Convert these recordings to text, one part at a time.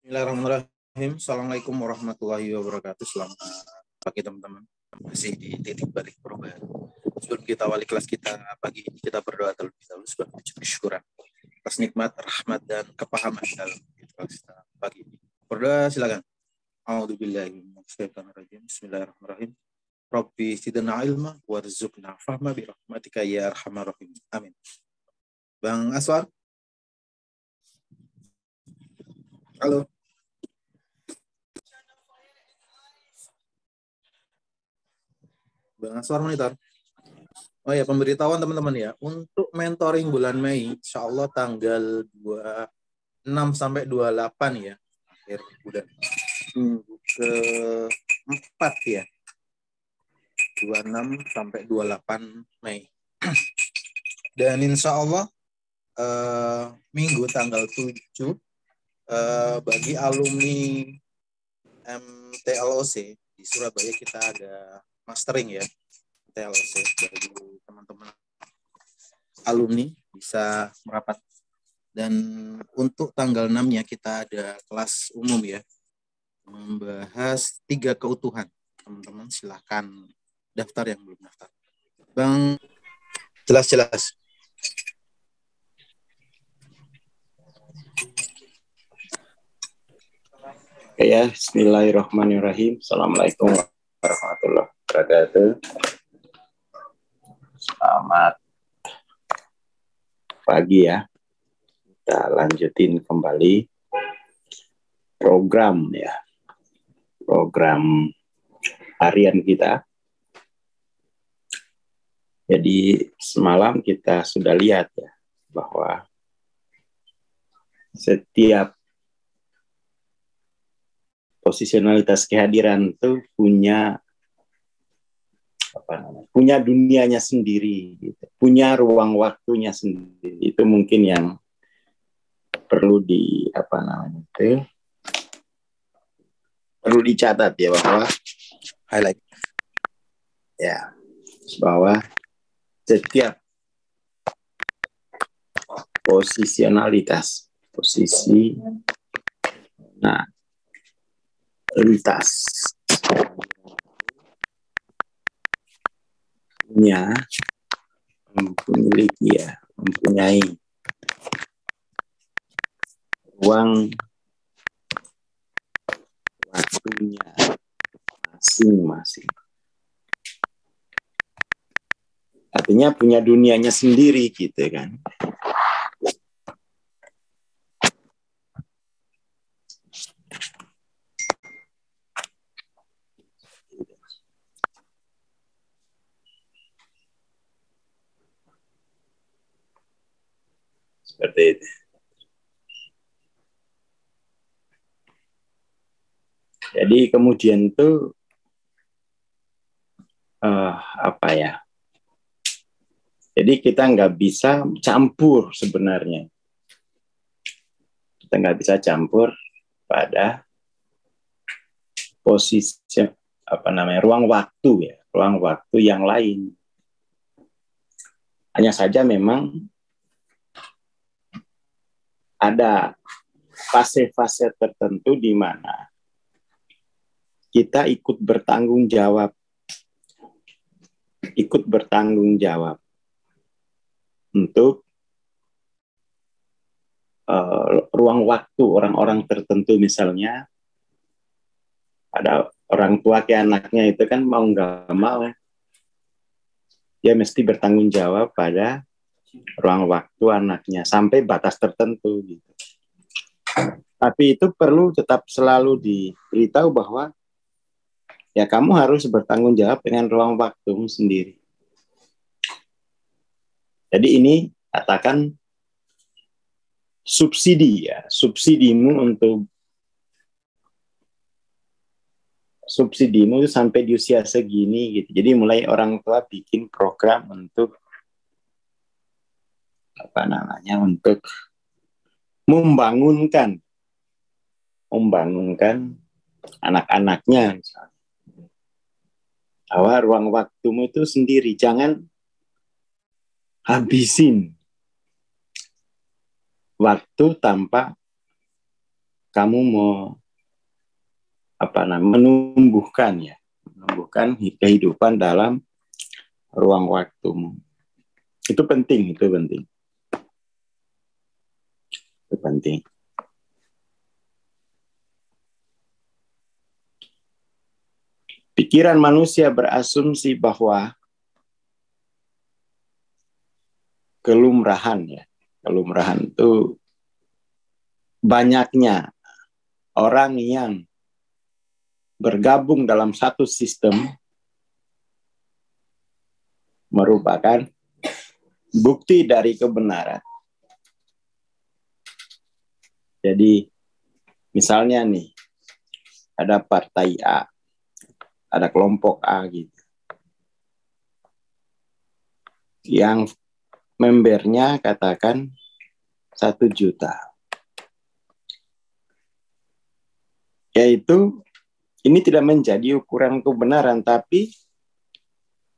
Bismillahirrahmanirrahim. Assalamualaikum warahmatullahi wabarakatuh. Selamat pagi teman-teman. Masih di titik balik perubahan. Sebelum kita awali kelas kita pagi ini, kita berdoa terlebih dahulu sebagai wujud kesyukuran atas nikmat, rahmat, dan kepahaman dalam kelas kita pagi ini. Berdoa silakan. A'udzubillahi minasyaitonirrajim. Bismillahirrahmanirrahim. Rabbi zidna ilma warzuqna fahma bi rahmatika ya arhamar rahim. Amin. Bang Aswar. Halo. Bang Aswar monitor. Oh ya, pemberitahuan teman-teman ya. Untuk mentoring bulan Mei, insya Allah tanggal 26 sampai 28 ya. Akhir bulan. Minggu ke-4 ya. 26 sampai 28 Mei. Dan insya Allah minggu tanggal 7 bagi alumni MTLOC di Surabaya kita ada mastering ya. TLC bagi teman-teman alumni bisa merapat. Dan untuk tanggal 6-nya kita ada kelas umum ya, membahas 3 keutuhan. Teman-teman silahkan daftar yang belum daftar. Bang, jelas. Oke ya, bismillahirrahmanirrahim. Assalamualaikum warahmatullahi wabarakatuh. Selamat pagi ya. Kita lanjutin kembali program harian kita. Jadi semalam kita sudah lihat ya bahwa setiap posisionalitas kehadiran itu punya dunianya sendiri, gitu. Punya ruang waktunya sendiri. Itu mungkin yang perlu perlu dicatat ya, bahwa Highlight ya, bahwa setiap posisionalitas mempunyai ruang waktunya masing-masing. Artinya punya dunianya sendiri gitu kan. Seperti itu. Jadi kemudian tuh jadi kita nggak bisa campur sebenarnya. Kita nggak bisa campur pada posisi ruang waktu yang lain. Hanya saja memang ada fase-fase tertentu di mana kita ikut bertanggung jawab untuk ruang waktu orang-orang tertentu. Misalnya ada orang tua ke anaknya itu kan mau nggak mau dia mesti bertanggung jawab pada ruang waktu anaknya sampai batas tertentu gitu. Tapi itu perlu tetap selalu diberitahu bahwa ya kamu harus bertanggung jawab dengan ruang waktumu sendiri. Jadi ini katakan subsidimu itu sampai di usia segini gitu. Jadi mulai orang tua bikin program untuk untuk membangunkan anak-anaknya misalnya. Bahwa ruang waktumu itu sendiri, jangan habisin waktu tanpa kamu mau menumbuhkan kehidupan dalam ruang waktumu. Itu penting. Pikiran manusia berasumsi bahwa kelumrahan itu banyaknya orang yang bergabung dalam satu sistem merupakan bukti dari kebenaran. Jadi misalnya nih, ada partai A, ada kelompok A gitu, yang membernya katakan 1 juta. Yaitu ini tidak menjadi ukuran kebenaran, tapi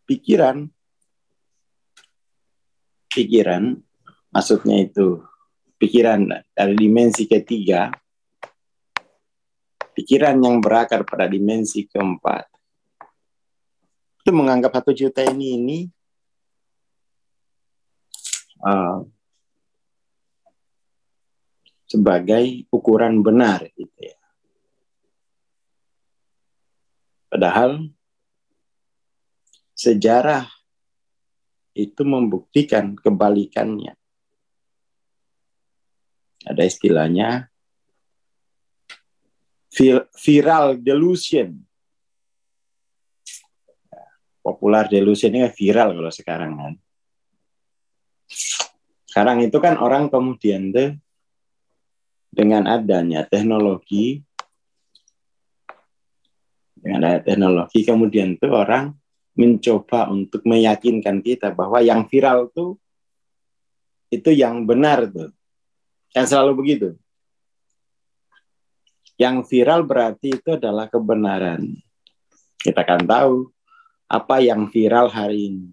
pikiran, maksudnya itu pikiran dari dimensi ketiga, pikiran yang berakar pada dimensi keempat, itu menganggap 1 juta ini sebagai ukuran benar gitu ya. Padahal sejarah itu membuktikan kebalikannya. Ada istilahnya viral delusion. Popular delusion ini viral kalau sekarang kan. Sekarang itu kan orang kemudian dengan adanya teknologi kemudian tuh orang mencoba untuk meyakinkan kita bahwa yang viral itu yang benar tuh. Yang selalu begitu. Yang viral berarti itu adalah kebenaran. Kita akan tahu apa yang viral hari ini.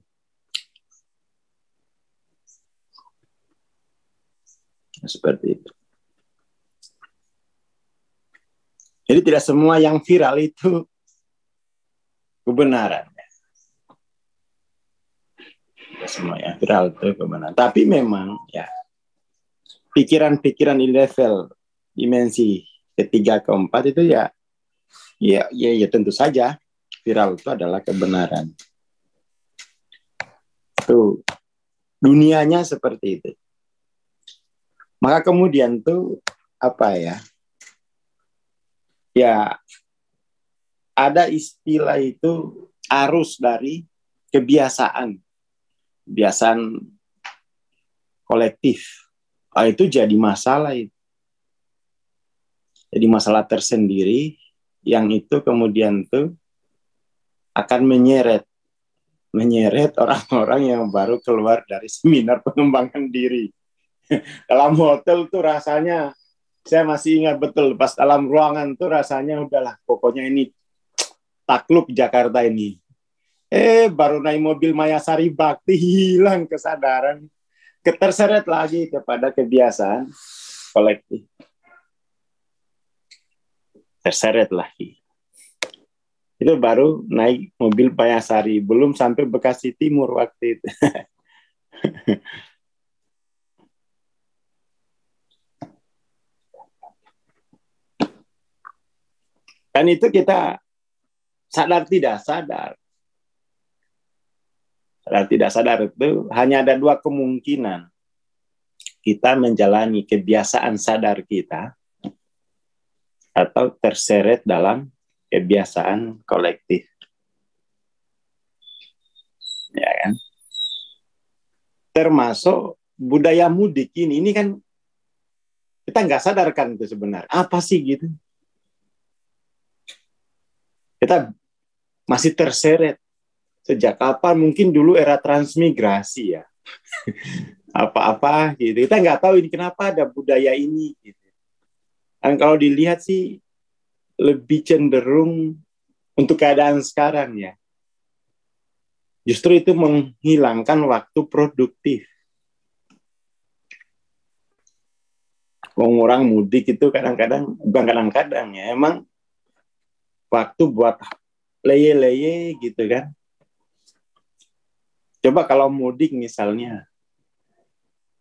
Seperti itu. Jadi tidak semua yang viral itu kebenaran. Tidak semua yang viral itu kebenaran. Tapi memang ya pikiran-pikiran di level dimensi ketiga keempat itu ya tentu saja viral itu adalah kebenaran. Itu dunianya seperti itu. Maka kemudian tuh apa ya? Ya ada istilah itu arus dari kebiasaan kolektif. Itu jadi masalah itu. Jadi masalah tersendiri yang itu kemudian tuh akan menyeret orang-orang yang baru keluar dari seminar pengembangan diri. Dalam hotel tuh rasanya, saya masih ingat betul, pas dalam ruangan tuh rasanya udahlah, pokoknya ini takluk Jakarta ini. Baru naik mobil Mayasari Bakti, hilang kesadaran. Terseret lagi kepada kebiasaan kolektif. Terseret lagi. Itu baru naik mobil Mayasari, belum sampai Bekasi Timur waktu itu. Dan itu kita sadar tidak sadar. Sadar tidak sadar itu hanya ada 2 kemungkinan. Kita menjalani kebiasaan sadar kita atau terseret dalam kebiasaan kolektif. Ya kan? Termasuk budaya mudik ini kan kita nggak sadarkan itu sebenarnya. Apa sih gitu? Kita masih terseret. Sejak kapan? Mungkin dulu era transmigrasi ya. Apa-apa gitu. Kita nggak tahu ini kenapa ada budaya ini. Gitu. Dan kalau dilihat sih lebih cenderung untuk keadaan sekarang ya. Justru itu menghilangkan waktu produktif. Orang mudik itu kadang-kadang, bukan kadang-kadang ya, emang waktu buat leye-leye gitu kan. Coba kalau mudik misalnya,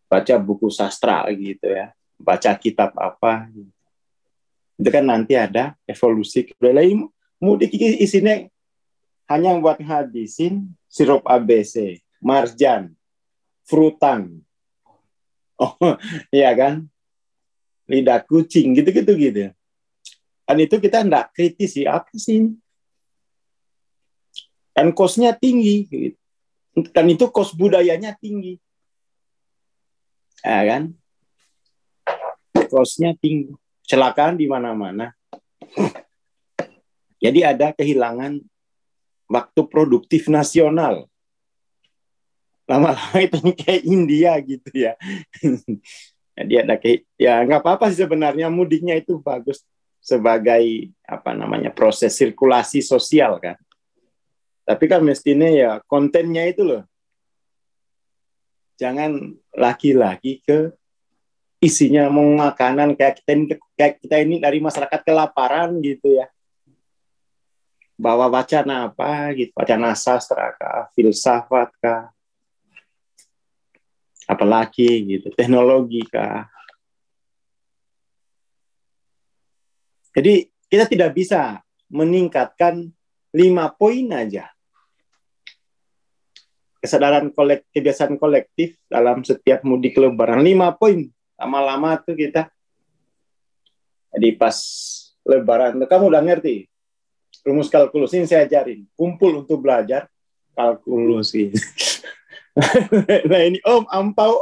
baca buku sastra gitu ya, baca kitab apa, itu kan nanti ada evolusi. Mudik isinya hanya buat ngabisin sirup ABC, marjan, frutan, oh iya kan, lidah kucing gitu-gitu gitu. Dan itu kita enggak kritis sih, apa sih ini? Dan kosnya tinggi gitu. Dan itu kos budayanya tinggi. Ya kan? Kosnya tinggi. Kecelakaan di mana-mana. Jadi ada kehilangan waktu produktif nasional. Lama-lama itu kayak India gitu ya. Jadi ada kayak, ya nggak apa-apa sih sebenarnya, mudiknya itu bagus sebagai apa namanya proses sirkulasi sosial kan. Tapi kan mestinya ya kontennya itu loh. Jangan lagi-lagi ke isinya mau makanan kayak kita ini dari masyarakat kelaparan gitu ya. Bawa wacana apa gitu, wacana sastra kah, filsafat kah, apalagi gitu, teknologi kah. Jadi kita tidak bisa meningkatkan 5 poin aja. Kesadaran kebiasaan kolektif dalam setiap mudik lebaran, 5 poin. Lama-lama tuh kita, jadi pas lebaran, kamu udah ngerti rumus kalkulus, ini saya ajarin, kumpul untuk belajar kalkulus gitu. Nah ini om, ampau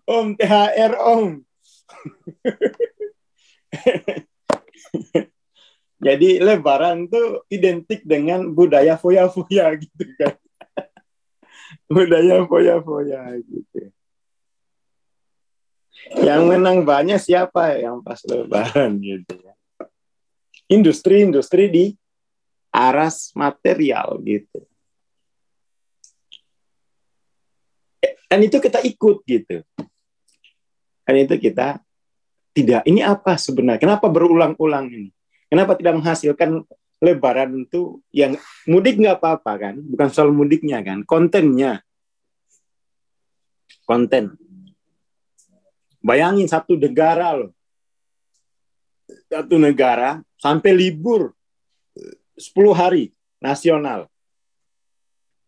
om THR om. Jadi lebaran tuh identik dengan budaya foya-foya gitu kan. Budaya foya-foya gitu. Yang menang banyak siapa yang pas lebaran gitu ya. Industri-industri di aras material gitu. Dan itu kita ikut gitu. Dan itu kita tidak, ini apa sebenarnya? Kenapa berulang-ulang ini? Kenapa tidak menghasilkan lebaran itu yang mudik nggak apa-apa kan? Bukan soal mudiknya kan, kontennya. Konten. Bayangin satu negara loh. Satu negara sampai libur 10 hari nasional.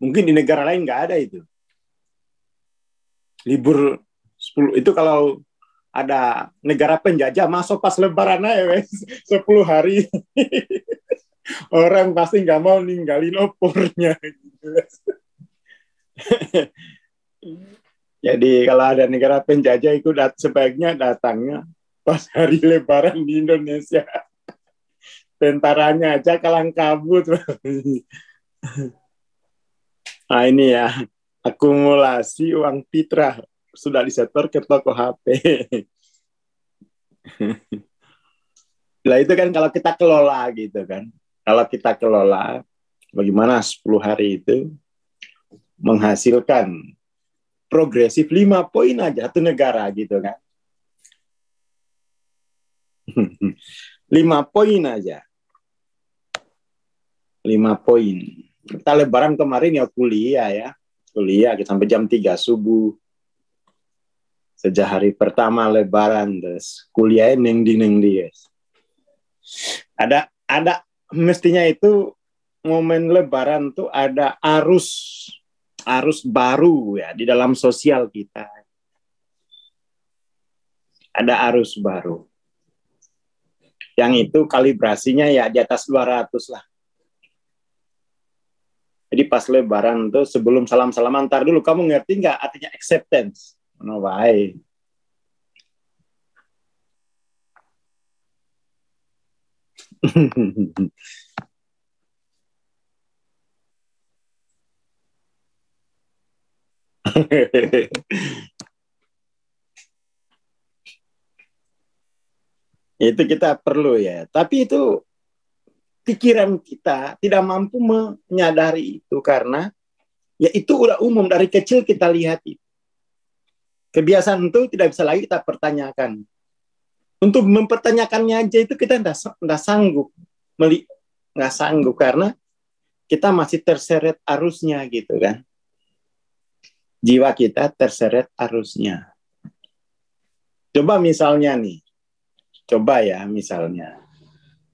Mungkin di negara lain nggak ada itu. Libur 10 itu kalau ada negara penjajah masuk pas lebaran aja wes 10 hari. Orang pasti nggak mau ninggalin opornya gitu. Jadi kalau ada negara penjajah itu sebaiknya datangnya pas hari lebaran di Indonesia. Tentaranya aja kalang kabut. Nah ini ya, akumulasi uang fitrah sudah disetor ke toko HP. Nah itu kan kalau kita kelola gitu kan. Kalau kita kelola, bagaimana 10 hari itu menghasilkan progresif 5 poin aja satu negara gitu kan. 5 poin aja. 5 poin. Kita lebaran kemarin ya kuliah ya. Kuliah sampai jam 3 subuh. Sejak hari pertama lebaran terus kuliah neng-di yes. Ada mestinya itu momen lebaran tuh ada arus baru ya di dalam sosial kita. Ada arus baru. Yang itu kalibrasinya ya di atas 200 lah. Jadi pas lebaran tuh sebelum salam-salaman, ntar dulu kamu ngerti nggak artinya acceptance? No way. Itu kita perlu ya. Tapi itu pikiran kita tidak mampu menyadari itu karena ya itu udah umum dari kecil kita lihat itu. Kebiasaan itu tidak bisa lagi kita pertanyakan. Untuk mempertanyakannya aja itu kita nggak sanggup, nggak sanggup karena kita masih terseret arusnya gitu kan. Jiwa kita terseret arusnya. Coba misalnya nih, coba ya misalnya,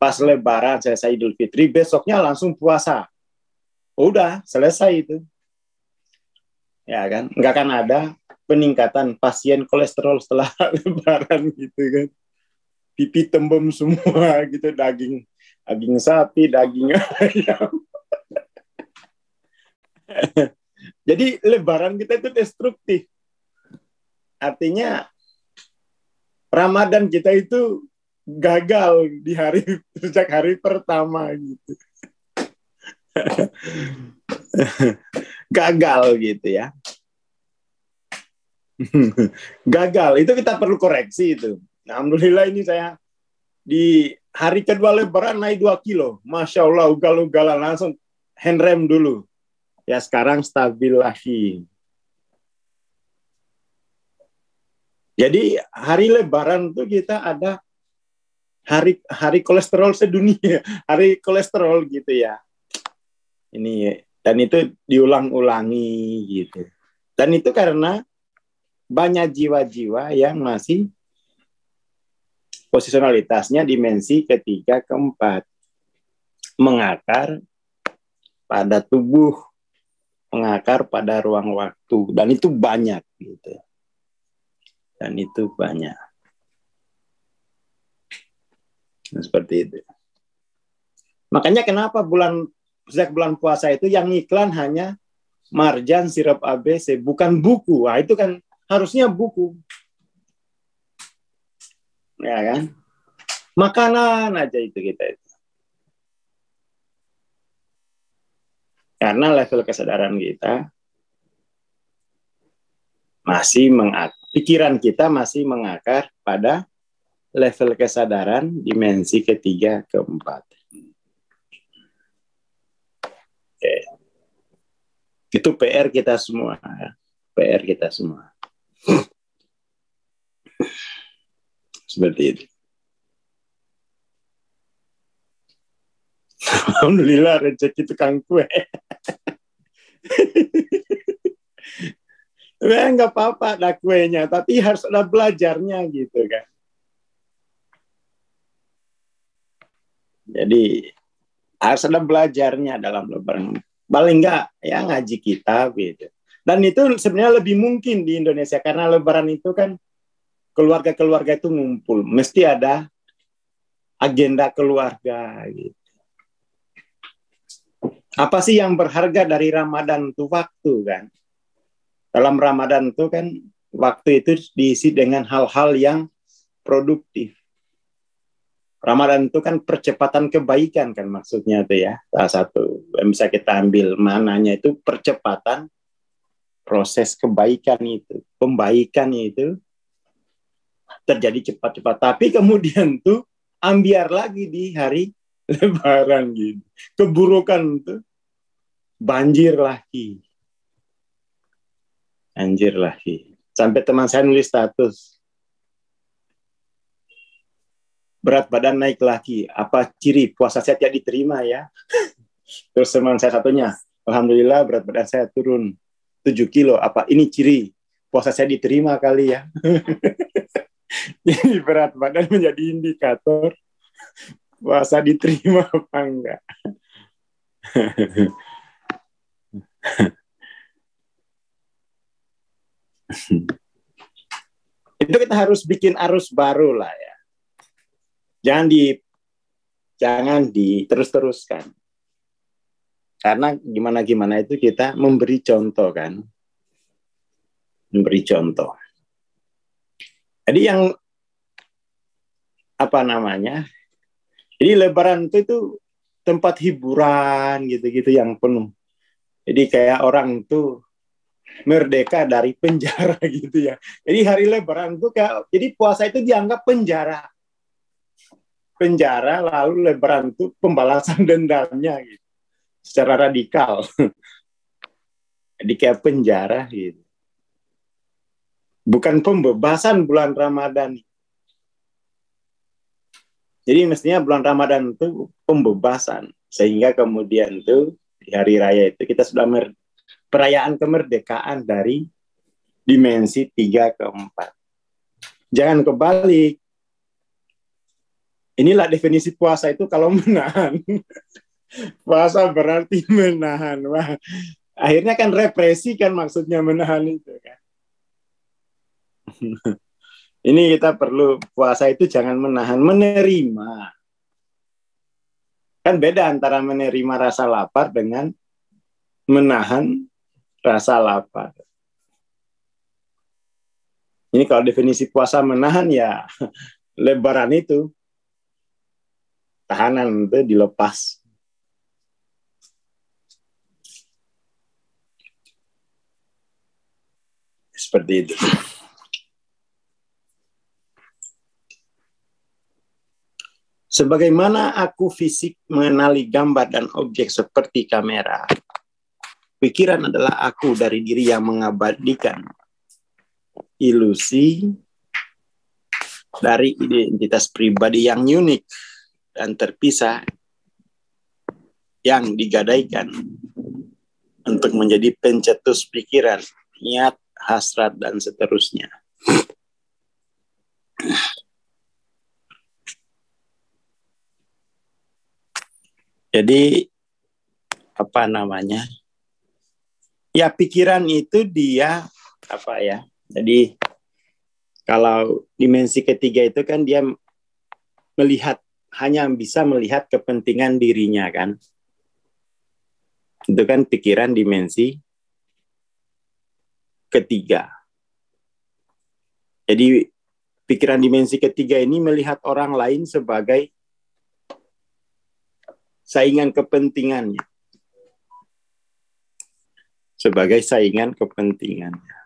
pas Lebaran, selesai Idul Fitri, besoknya langsung puasa. Udah, selesai itu. Ya kan, nggak akan ada peningkatan pasien kolesterol setelah Lebaran gitu kan. Pipi tembem semua gitu, daging sapi, daging ayam. Jadi Lebaran kita itu destruktif. Artinya Ramadan kita itu gagal di sejak hari pertama gitu. Gagal gitu ya. Gagal, itu kita perlu koreksi itu. Alhamdulillah ini saya di hari kedua Lebaran naik 2 kilo. Masya Allah, ugal-ugalan langsung handrem dulu. Ya sekarang stabil lagi. Jadi hari Lebaran tuh kita ada hari kolesterol sedunia, hari kolesterol gitu ya. Ini dan itu diulang-ulangi gitu. Dan itu karena banyak jiwa-jiwa yang masih posisionalitasnya dimensi ketiga, keempat. Mengakar pada tubuh, mengakar pada ruang waktu. Dan itu banyak gitu. Dan itu banyak. Nah, seperti itu. Makanya kenapa sejak bulan puasa itu yang iklan hanya Marjan, sirup ABC, bukan buku. Wah, itu kan harusnya buku. Ya kan? Makanan aja itu kita itu. Karena level kesadaran kita pikiran kita masih mengakar pada level kesadaran dimensi ketiga, keempat. Oke. Itu PR kita semua. PR kita semua. Seperti itu. Alhamdulillah rezeki tukang kue. Enggak apa-apa ada kuenya, tapi harus ada belajarnya gitu kan. Jadi harus ada belajarnya dalam Lebaran. Paling enggak ya ngaji kitab gitu. Dan itu sebenarnya lebih mungkin di Indonesia karena Lebaran itu kan keluarga-keluarga itu ngumpul, mesti ada agenda keluarga gitu. Apa sih yang berharga dari Ramadan itu waktu kan? Dalam Ramadan itu kan waktu itu diisi dengan hal-hal yang produktif. Ramadan itu kan percepatan kebaikan kan maksudnya itu ya. Salah satu yang bisa kita ambil mananya itu percepatan proses kebaikan itu. Pembaikan itu terjadi cepat-cepat. Tapi kemudian tuh ambiar lagi di hari Lebaran gitu. Keburukan tuh banjir lagi. Anjir lagi. Sampai teman saya nulis status. Berat badan naik lagi. Apa ciri puasa saya tidak diterima ya? Terus teman saya satunya, alhamdulillah berat badan saya turun 7 kilo. Apa ini ciri puasa saya diterima kali ya? Jadi berat badan menjadi indikator puasa diterima apa enggak. Itu kita harus bikin arus baru lah ya. Jangan diterus-teruskan. Karena gimana itu kita memberi contoh kan. Memberi contoh. Jadi yang jadi Lebaran itu tempat hiburan gitu-gitu yang penuh. Jadi kayak orang tuh merdeka dari penjara gitu ya. Jadi hari Lebaran tuh jadi puasa itu dianggap penjara. Penjara lalu Lebaran itu pembalasan dendamnya gitu. Secara radikal. Jadi kayak penjara gitu. Bukan pembebasan bulan Ramadan. Jadi mestinya bulan Ramadan itu pembebasan, sehingga kemudian itu di hari raya itu kita sudah perayaan kemerdekaan dari dimensi 3 ke 4. Jangan kebalik. Inilah definisi puasa itu kalau menahan. Puasa berarti menahan. Wah, akhirnya kan represi kan maksudnya menahan itu kan. Ini kita perlu, puasa itu jangan menahan, menerima. Kan beda antara menerima rasa lapar dengan menahan rasa lapar. Ini kalau definisi puasa menahan ya lebaran itu. Tahanan itu dilepas. Seperti itu. Sebagaimana aku fisik mengenali gambar dan objek seperti kamera, pikiran adalah aku dari diri yang mengabadikan ilusi dari identitas pribadi yang unik dan terpisah yang digadaikan untuk menjadi pencetus pikiran, niat, hasrat, dan seterusnya. Jadi apa namanya? Ya pikiran itu dia apa ya? Jadi kalau dimensi ketiga itu kan dia melihat, hanya bisa melihat kepentingan dirinya kan. Itu kan pikiran dimensi ketiga. Jadi pikiran dimensi ketiga ini melihat orang lain sebagai saingan kepentingannya. Sebagai saingan kepentingannya.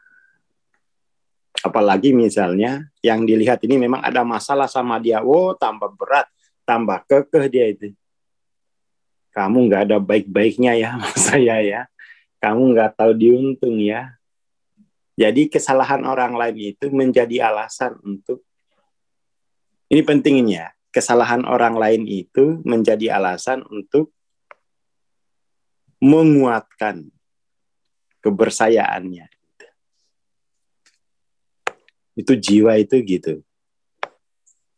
Apalagi misalnya yang dilihat ini memang ada masalah sama dia. Oh, tambah berat, tambah kekeh dia itu. Kamu nggak ada baik-baiknya ya sama saya ya. Kamu nggak tahu diuntung ya. Jadi kesalahan orang lain itu menjadi alasan untuk, ini pentingnya, kesalahan orang lain itu menjadi alasan untuk menguatkan kebersayaannya. Itu jiwa itu gitu.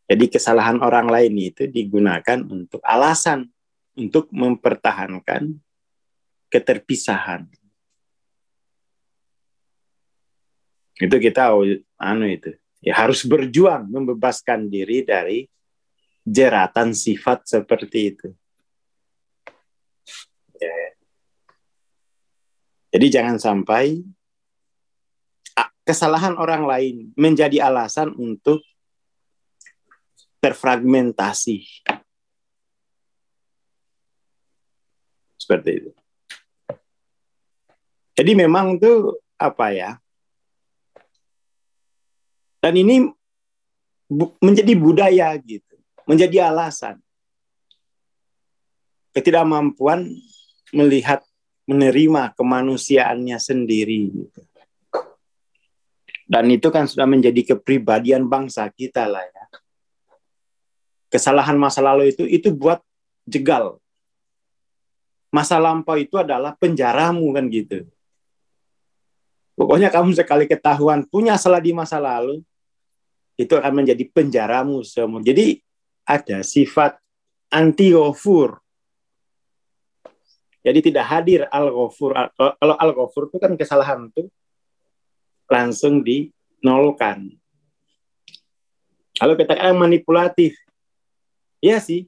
Jadi kesalahan orang lain itu digunakan untuk alasan untuk mempertahankan keterpisahan. Itu kita itu ya harus berjuang membebaskan diri dari jeratan sifat seperti itu. Ya. Jadi jangan sampai kesalahan orang lain menjadi alasan untuk terfragmentasi. Seperti itu. Jadi memang itu apa ya? Dan ini menjadi budaya gitu, menjadi alasan. Ketidakmampuan melihat, menerima kemanusiaannya sendiri. Gitu. Dan itu kan sudah menjadi kepribadian bangsa kita lah ya. Kesalahan masa lalu itu buat jegal. Masa lampau itu adalah penjaramu kan gitu. Pokoknya kamu sekali ketahuan punya salah di masa lalu, itu akan menjadi penjaramu semua. Jadi ada sifat anti-ghafur. Jadi tidak hadir al-ghafur. Kalau al-ghafur itu kan kesalahan itu langsung dinolkan. Kalau kita kan manipulatif, ya sih,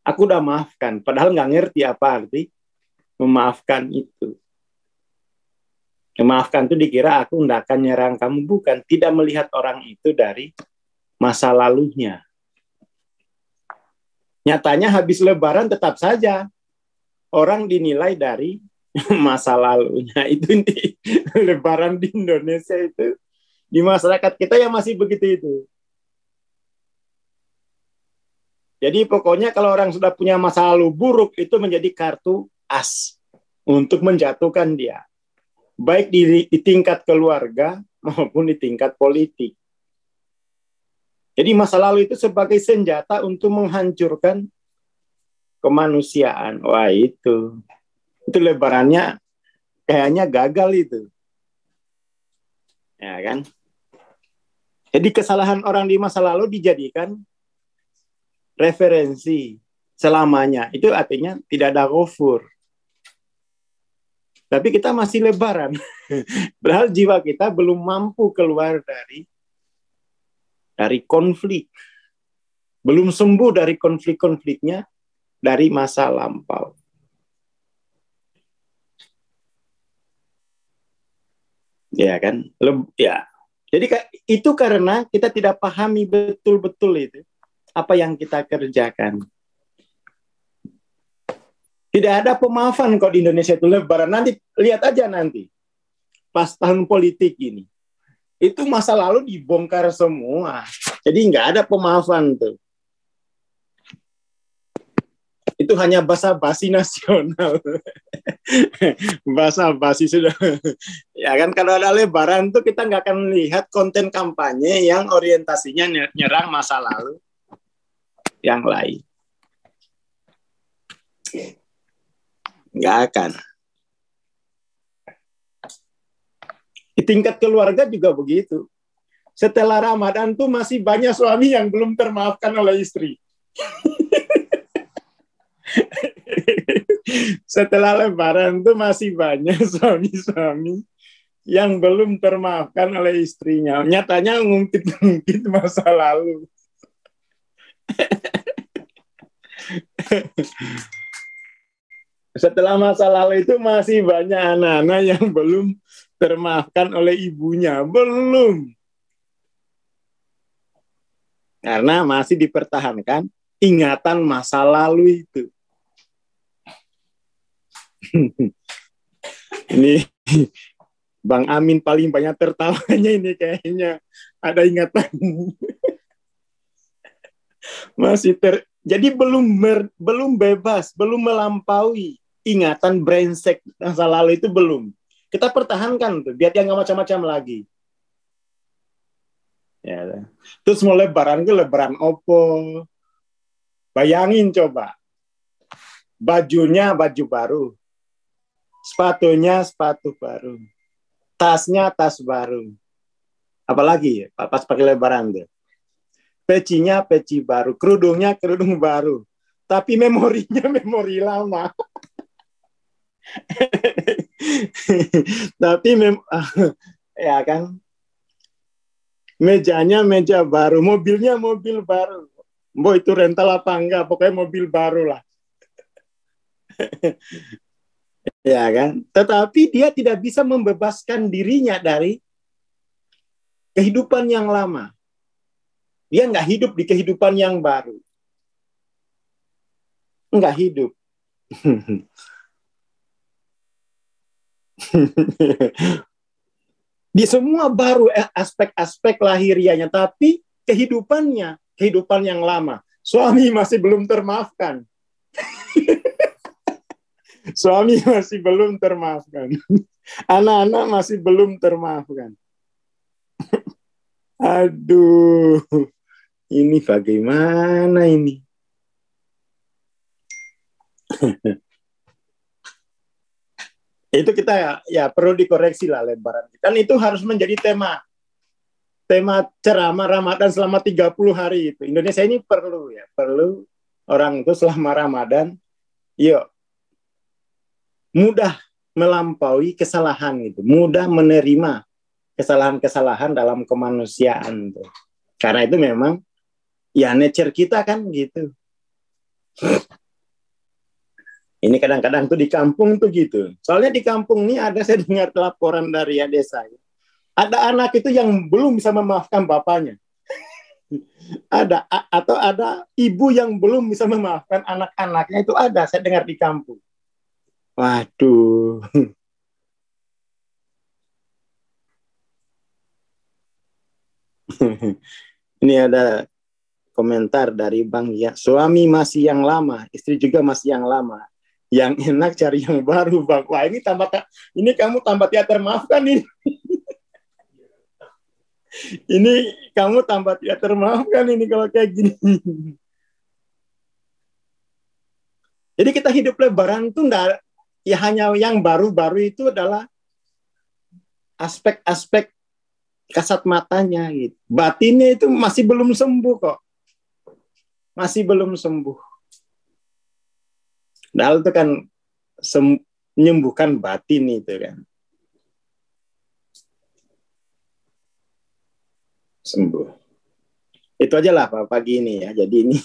aku udah maafkan, padahal nggak ngerti apa arti memaafkan itu. Memaafkan itu dikira aku nggak akan nyerang kamu, bukan. Tidak melihat orang itu dari masa lalunya. Nyatanya habis lebaran tetap saja orang dinilai dari masa lalunya. Itu di lebaran di Indonesia itu, di masyarakat kita yang masih begitu itu. Jadi pokoknya kalau orang sudah punya masa lalu buruk, itu menjadi kartu as untuk menjatuhkan dia. Baik di tingkat keluarga maupun di tingkat politik. Jadi masa lalu itu sebagai senjata untuk menghancurkan kemanusiaan. Wah, itu lebarannya kayaknya gagal itu. Ya kan? Jadi kesalahan orang di masa lalu dijadikan referensi selamanya. Itu artinya tidak ada ghafur. Tapi kita masih lebaran. Padahal jiwa kita belum mampu keluar dari konflik. Belum sembuh dari konflik-konfliknya dari masa lampau. Ya kan? Ya. Jadi itu karena kita tidak pahami betul-betul itu apa yang kita kerjakan. Tidak ada pemaafan kok di Indonesia itu lebaran. Nanti lihat aja nanti pas tahun politik ini. Itu masa lalu dibongkar semua. Jadi nggak ada pemaafan tuh. Itu hanya basa-basi nasional. Basa-basi sudah. Ya kan kalau ada lebaran tuh kita nggak akan lihat konten kampanye yang orientasinya nyerang masa lalu yang lain. Nggak akan. Di tingkat keluarga juga begitu. Setelah Ramadan tuh masih banyak suami yang belum termaafkan oleh istri. Setelah Lebaran tuh masih banyak suami-suami yang belum termaafkan oleh istrinya. Nyatanya ngungkit-ngungkit masa lalu. Setelah masa lalu itu masih banyak anak-anak yang belum termaafkan oleh ibunya. Belum. Karena masih dipertahankan ingatan masa lalu itu. Ini Bang Amin paling banyak tertawanya ini kayaknya. Ada ingatan. Jadi belum bebas, belum melampaui ingatan brengsek masa lalu itu belum. Kita pertahankan tuh, biar dia nggak macam-macam lagi. Ya. Terus mau lebaran ke lebaran opo. Bayangin coba. Bajunya baju baru. Sepatunya sepatu baru. Tasnya tas baru. Apalagi ya, pas pakai lebaran tuh. Pecinya peci baru, kerudungnya kerudung baru. Tapi memorinya memori lama. Tapi ya kan, mejanya meja baru, mobilnya mobil baru. Mbok itu rental apa enggak, pokoknya mobil baru lah. Ya kan, tetapi dia tidak bisa membebaskan dirinya dari kehidupan yang lama. Dia nggak hidup di kehidupan yang baru. Nggak hidup. Di semua baru aspek-aspek lahirianya, tapi kehidupan yang lama. Suami masih belum termaafkan. Suami masih belum termaafkan. Anak-anak masih belum termaafkan. Aduh, ini bagaimana ini? Itu kita ya perlu dikoreksi lah lebaran. Dan itu harus menjadi tema ceramah Ramadan selama 30 hari itu. Indonesia ini perlu orang itu selama Ramadan yuk mudah melampaui kesalahan itu, mudah menerima kesalahan-kesalahan dalam kemanusiaan tuh. Karena itu memang ya nature kita kan gitu. Ini kadang-kadang tuh di kampung tuh gitu. Soalnya di kampung ini saya dengar laporan dari desa. Ada anak itu yang belum bisa memaafkan bapaknya. Atau ada ibu yang belum bisa memaafkan anak-anaknya, itu ada saya dengar di kampung. Waduh. Ini ada komentar dari Bang ya, suami masih yang lama, istri juga masih yang lama. Yang enak cari yang baru, Bang. Wah, ini kamu tambah tidak termaafkan ini. Ini kamu tambah tidak termaafkan ini kalau kayak gini. Jadi kita hidup lebaran tuh enggak, ya hanya yang baru-baru itu adalah aspek-aspek kasat matanya gitu. Batinnya itu masih belum sembuh kok. Masih belum sembuh. Nah, itu kan menyembuhkan batin itu kan. Sembuh. Itu aja lah Pak pagi ini ya. Jadi ini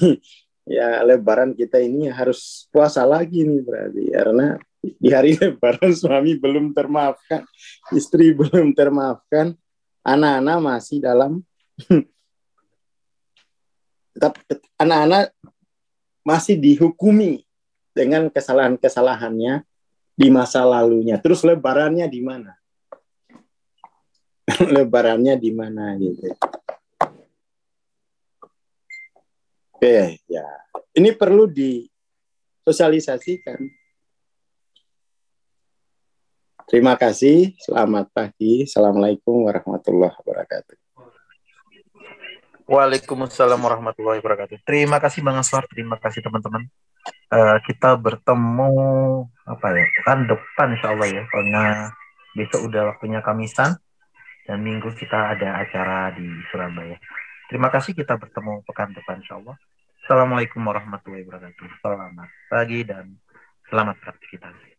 ya lebaran kita ini harus puasa lagi nih berarti. Karena di hari lebaran suami belum termaafkan, istri belum termaafkan, anak-anak masih dalam tetap anak-anak masih dihukumi dengan kesalahan-kesalahannya di masa lalunya. Terus lebarannya di mana? Lebarannya di mana gitu. Oke, ya. Ini perlu disosialisasikan. Terima kasih. Selamat pagi. Assalamualaikum warahmatullahi wabarakatuh. Waalaikumsalam warahmatullahi wabarakatuh. Terima kasih Bang Aswar, terima kasih teman-teman. Kita bertemu pekan depan insya Allah ya, karena besok udah waktunya Kamisan dan Minggu kita ada acara di Surabaya. Terima kasih, kita bertemu pekan depan insya Allah. Assalamualaikum warahmatullahi wabarakatuh. Selamat pagi dan selamat beraktivitas.